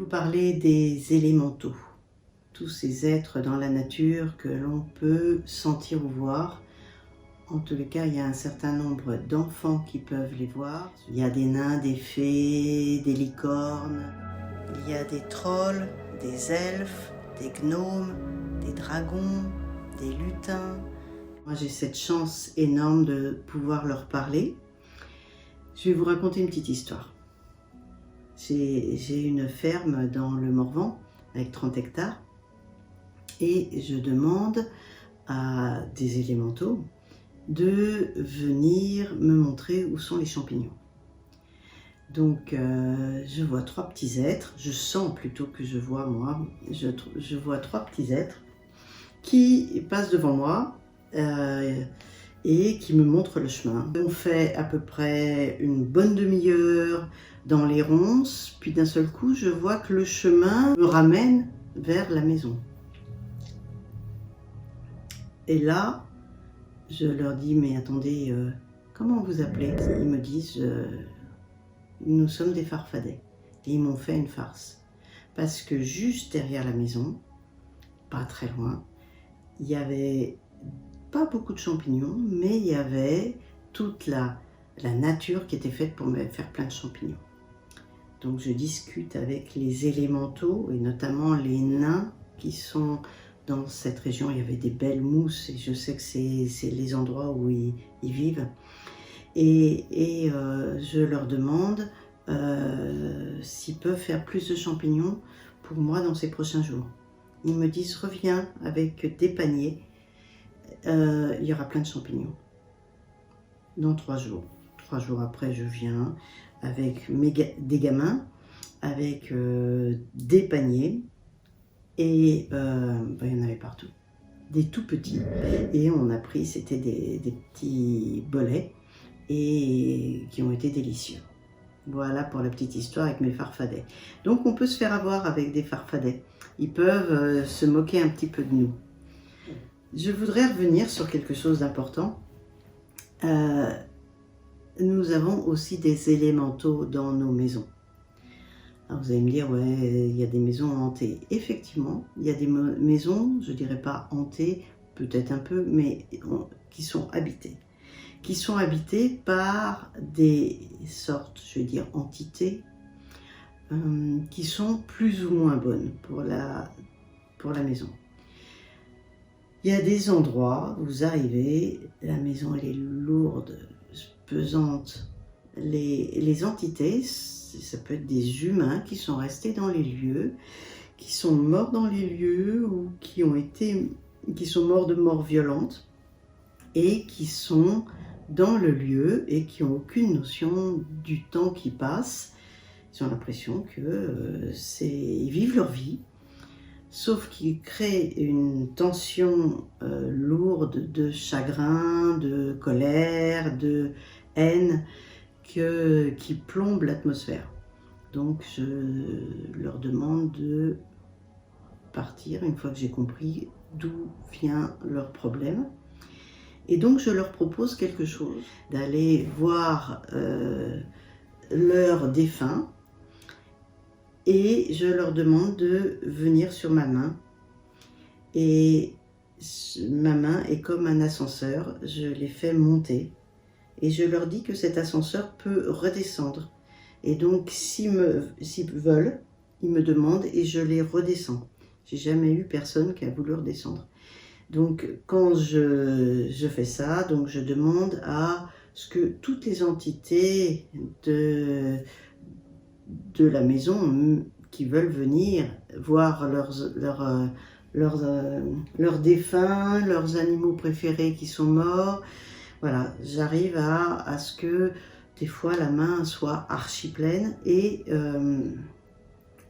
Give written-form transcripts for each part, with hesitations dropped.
vous parler des élémentaux, tous ces êtres dans la nature que l'on peut sentir ou voir. En tous les cas, il y a un certain nombre d'enfants qui peuvent les voir. Il y a des nains, des fées, des licornes, il y a des trolls, des elfes, des gnomes, des dragons, des lutins. Moi, j'ai cette chance énorme de pouvoir leur parler. Je vais vous raconter une petite histoire. J'ai une ferme dans le Morvan avec 30 hectares et je demande à des élémentaux de venir me montrer où sont les champignons. Donc je vois trois petits êtres, je sens plutôt que je vois moi, je vois trois petits êtres qui passent devant moi et qui me montrent le chemin. On fait à peu près une bonne demi-heure dans les ronces, puis d'un seul coup je vois que le chemin me ramène vers la maison. Et là, je leur dis, mais attendez, comment vous appelez? Ils me disent, nous sommes des farfadets. Et ils m'ont fait une farce. Parce que juste derrière la maison, pas très loin, il y avait pas beaucoup de champignons, mais il y avait toute la nature qui était faite pour me faire plein de champignons. Donc je discute avec les élémentaux, et notamment les nains qui sont dans cette région. Il y avait des belles mousses, et je sais que c'est les endroits où ils vivent. Et je leur demande s'ils peuvent faire plus de champignons pour moi dans ces prochains jours. Ils me disent, reviens avec des paniers, il y aura plein de champignons dans 3 jours. 3 jours après, je viens avec des gamins, avec des paniers, et il y en avait partout, des tout petits. Et on a pris, c'était des petits bolets, et qui ont été délicieux. Voilà pour la petite histoire avec mes farfadets. Donc on peut se faire avoir avec des farfadets. Ils peuvent se moquer un petit peu de nous. Je voudrais revenir sur quelque chose d'important. Nous avons aussi des élémentaux dans nos maisons. Alors vous allez me dire, ouais, il y a des maisons hantées. Effectivement, il y a des maisons, je dirais pas hantées, peut-être un peu, mais qui sont habitées. Qui sont habitées par des sortes, je vais dire, entités, qui sont plus ou moins bonnes pour la maison. Il y a des endroits où vous arrivez, la maison elle est lourde, pesante. Les entités, ça peut être des humains qui sont restés dans les lieux, qui sont morts dans les lieux ou qui sont morts de mort violente et qui sont dans le lieu et qui n'ont aucune notion du temps qui passe. Ils ont l'impression que ils vivent leur vie, sauf qu'ils créent une tension lourde de chagrin, de colère, de haine qui plombe l'atmosphère. Donc je leur demande de partir une fois que j'ai compris d'où vient leur problème. Et donc je leur propose quelque chose, d'aller voir leurs défunts, et je leur demande de venir sur ma main. Et ma main est comme un ascenseur, je les fais monter. Et je leur dis que cet ascenseur peut redescendre. Et donc s'ils veulent, ils me demandent et je les redescends. J'ai jamais eu personne qui a voulu redescendre. Donc quand je fais ça, donc je demande à ce que toutes les entités de la maison qui veulent venir voir leurs défunts, leurs animaux préférés qui sont morts, voilà, j'arrive à ce que des fois la main soit archi pleine et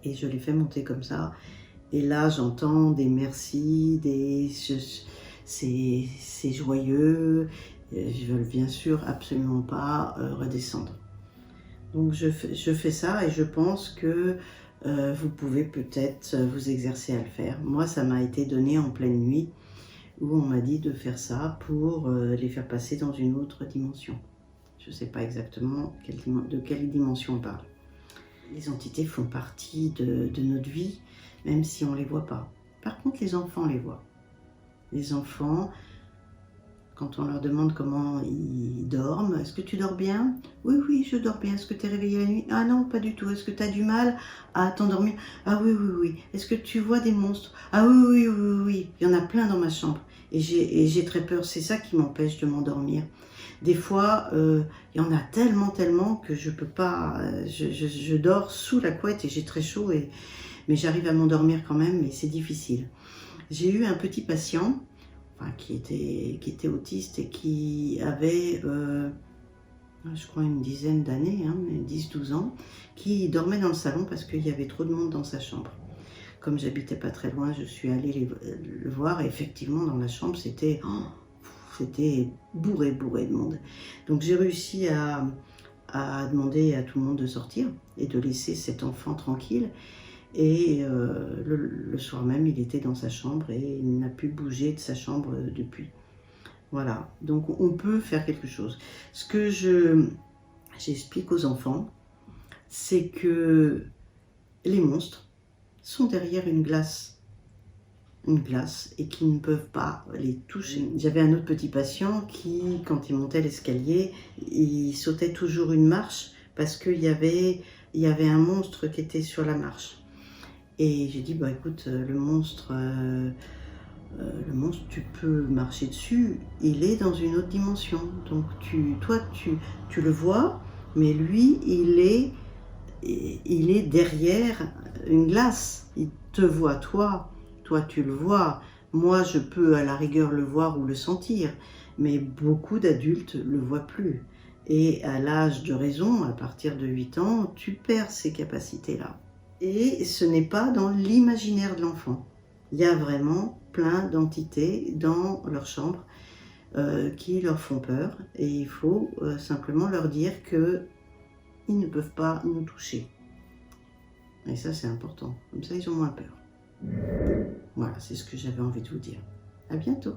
je les fais monter comme ça. Et là, j'entends des merci, c'est joyeux. Ils veulent bien sûr absolument pas redescendre. Donc je fais ça et je pense que vous pouvez peut-être vous exercer à le faire. Moi, ça m'a été donné en pleine nuit où on m'a dit de faire ça pour les faire passer dans une autre dimension. Je ne sais pas exactement de quelle dimension on parle. Les entités font partie de notre vie, même si on ne les voit pas. Par contre, les enfants les voient. Les enfants, quand on leur demande comment ils dorment, est-ce que tu dors bien? Oui, oui, je dors bien. Est-ce que tu es réveillé la nuit? Ah non, pas du tout. Est-ce que tu as du mal à t'endormir? Ah oui, oui, oui. Est-ce que tu vois des monstres? Ah oui, oui, oui, oui, oui. Il y en a plein dans ma chambre. Et j'ai très peur. C'est ça qui m'empêche de m'endormir. Des fois, il y en a tellement, tellement que je peux pas. Je dors sous la couette et j'ai très chaud, mais j'arrive à m'endormir quand même, mais c'est difficile. J'ai eu un petit patient qui était autiste et qui avait, je crois, une dizaine d'années, 10-12 ans, qui dormait dans le salon parce qu'il y avait trop de monde dans sa chambre. Comme j'habitais pas très loin, je suis allée le voir et effectivement, dans la chambre, c'était bourré de monde. Donc j'ai réussi à demander à tout le monde de sortir et de laisser cet enfant tranquille. Et le soir même, il était dans sa chambre et il n'a plus bougé de sa chambre depuis. Voilà, donc on peut faire quelque chose. Ce que j'explique aux enfants, c'est que les monstres sont derrière une glace et qui ne peuvent pas les toucher. J'avais un autre petit patient qui, quand il montait l'escalier, il sautait toujours une marche parce qu'il y avait un monstre qui était sur la marche. Et j'ai dit, bah écoute, le monstre, tu peux marcher dessus, il est dans une autre dimension. Donc toi, tu le vois, mais lui, il est derrière une glace. Il te voit, toi tu le vois. Moi, je peux à la rigueur le voir ou le sentir, mais beaucoup d'adultes ne le voient plus. Et à l'âge de raison, à partir de 8 ans, tu perds ces capacités-là. Et ce n'est pas dans l'imaginaire de l'enfant. Il y a vraiment plein d'entités dans leur chambre qui leur font peur. Et il faut simplement leur dire qu'ils ne peuvent pas nous toucher. Et ça, c'est important. Comme ça, ils ont moins peur. Voilà, c'est ce que j'avais envie de vous dire. À bientôt.